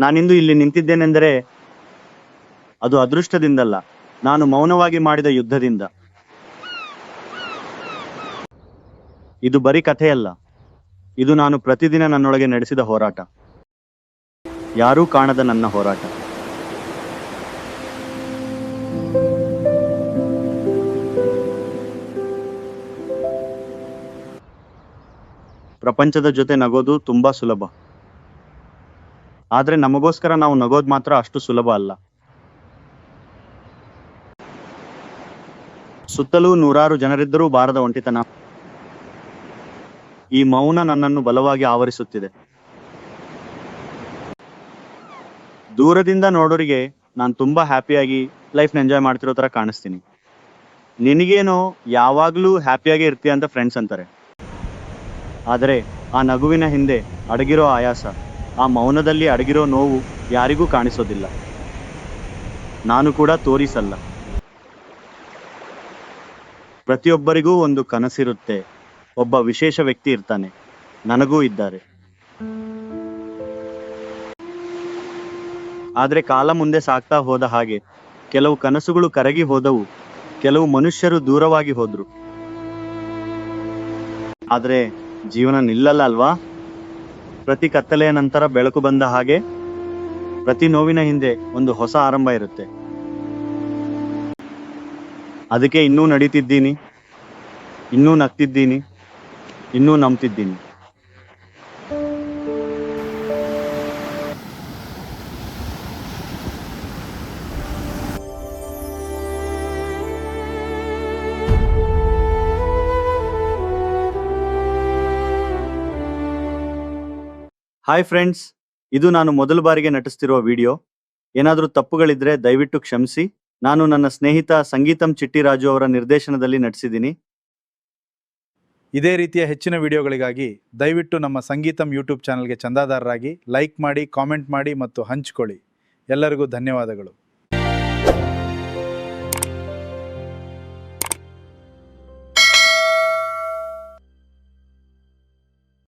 ನಾನಿಂದು ಇಲ್ಲಿ ನಿಂತಿದ್ದೇನೆಂದರೆ ಅದು ಅದೃಷ್ಟದಿಂದಲ್ಲ, ನಾನು ಮೌನವಾಗಿ ಮಾಡಿದ ಯುದ್ಧದಿಂದ. ಇದು ಬರೀ ಕಥೆಯಲ್ಲ, ಇದು ನಾನು ಪ್ರತಿದಿನ ನನ್ನೊಳಗೆ ನಡೆಸಿದ ಹೋರಾಟ. ಯಾರೂ ಕಾಣದ ನನ್ನ ಹೋರಾಟ. ಪ್ರಪಂಚದ ಜೊತೆ ನಗೋದು ತುಂಬಾ ಸುಲಭ, ಆದ್ರೆ ನಮಗೋಸ್ಕರ ನಾವು ನಗೋದು ಮಾತ್ರ ಅಷ್ಟು ಸುಲಭ ಅಲ್ಲ. ಸುತ್ತಲೂ ನೂರಾರು ಜನರಿದ್ದರೂ ಬಾರದ ಒಂಟಿತನ. ಈ ಮೌನ ನನ್ನನ್ನು ಬಲವಾಗಿ ಆವರಿಸುತ್ತಿದೆ. ದೂರದಿಂದ ನೋಡೋರಿಗೆ ನಾನು ತುಂಬಾ ಹ್ಯಾಪಿಯಾಗಿ ಲೈಫ್ನ ಎಂಜಾಯ್ ಮಾಡ್ತಿರೋ ತರ ಕಾಣಿಸ್ತೀನಿ. ನಿನಗೇನೋ ಯಾವಾಗ್ಲೂ ಹ್ಯಾಪಿಯಾಗಿ ಇರ್ತೀಯ ಅಂತ ಫ್ರೆಂಡ್ಸ್ ಅಂತಾರೆ. ಆದರೆ ಆ ನಗುವಿನ ಹಿಂದೆ ಅಡಗಿರೋ ಆಯಾಸ, ಆ ಮೌನದಲ್ಲಿ ಅಡಗಿರೋ ನೋವು ಯಾರಿಗೂ ಕಾಣಿಸೋದಿಲ್ಲ. ನಾನು ಕೂಡ ತೋರಿಸಲ್ಲ. ಪ್ರತಿಯೊಬ್ಬರಿಗೂ ಒಂದು ಕನಸಿರುತ್ತೆ, ಒಬ್ಬ ವಿಶೇಷ ವ್ಯಕ್ತಿ ಇರ್ತಾನೆ. ನನಗೂ ಇದ್ದಾರೆ. ಆದ್ರೆ ಕಾಲ ಮುಂದೆ ಸಾಗ್ತಾ ಹೋದ ಹಾಗೆ ಕೆಲವು ಕನಸುಗಳು ಕರಗಿ ಹೋದವು, ಕೆಲವು ಮನುಷ್ಯರು ದೂರವಾಗಿ ಹೋದ್ರು. ಆದ್ರೆ ಜೀವನ ನಿಲ್ಲಲ್ಲ ಅಲ್ವಾ? ಪ್ರತಿ ಕತ್ತಲೆಯ ನಂತರ ಬೆಳಕು ಬಂದ ಹಾಗೆ ಪ್ರತಿ ನೋವಿನ ಹಿಂದೆ ಒಂದು ಹೊಸ ಆರಂಭ ಇರುತ್ತೆ. ಅದಕ್ಕೆ ಇನ್ನೂ ನಡೀತಿದ್ದೀನಿ, ಇನ್ನೂ ನಗ್ತಿದ್ದೀನಿ, ಇನ್ನೂ ನಂಬ್ತಿದ್ದೀನಿ. ಹಾಯ್ ಫ್ರೆಂಡ್ಸ್, ಇದು ನಾನು ಮೊದಲ ಬಾರಿಗೆ ನಟಿಸ್ತಿರುವ ವಿಡಿಯೋ. ಏನಾದರೂ ತಪ್ಪುಗಳಿದ್ರೆ ದಯವಿಟ್ಟು ಕ್ಷಮಿಸಿ. ನಾನು ನನ್ನ ಸ್ನೇಹಿತ ಸಂಗೀತಂ ಚಿಟ್ಟಿರಾಜು ಅವರ ನಿರ್ದೇಶನದಲ್ಲಿ ನಟಿಸಿದ್ದೀನಿ. ಇದೇ ರೀತಿಯ ಹೆಚ್ಚಿನ ವಿಡಿಯೋಗಳಿಗಾಗಿ ದಯವಿಟ್ಟು ನಮ್ಮ ಸಂಗೀತಂ ಯೂಟ್ಯೂಬ್ ಚಾನಲ್ಗೆ ಚಂದಾದಾರರಾಗಿ ಲೈಕ್ ಮಾಡಿ, ಕಾಮೆಂಟ್ ಮಾಡಿ ಮತ್ತು ಹಂಚಿಕೊಳ್ಳಿ. ಎಲ್ಲರಿಗೂ ಧನ್ಯವಾದಗಳು.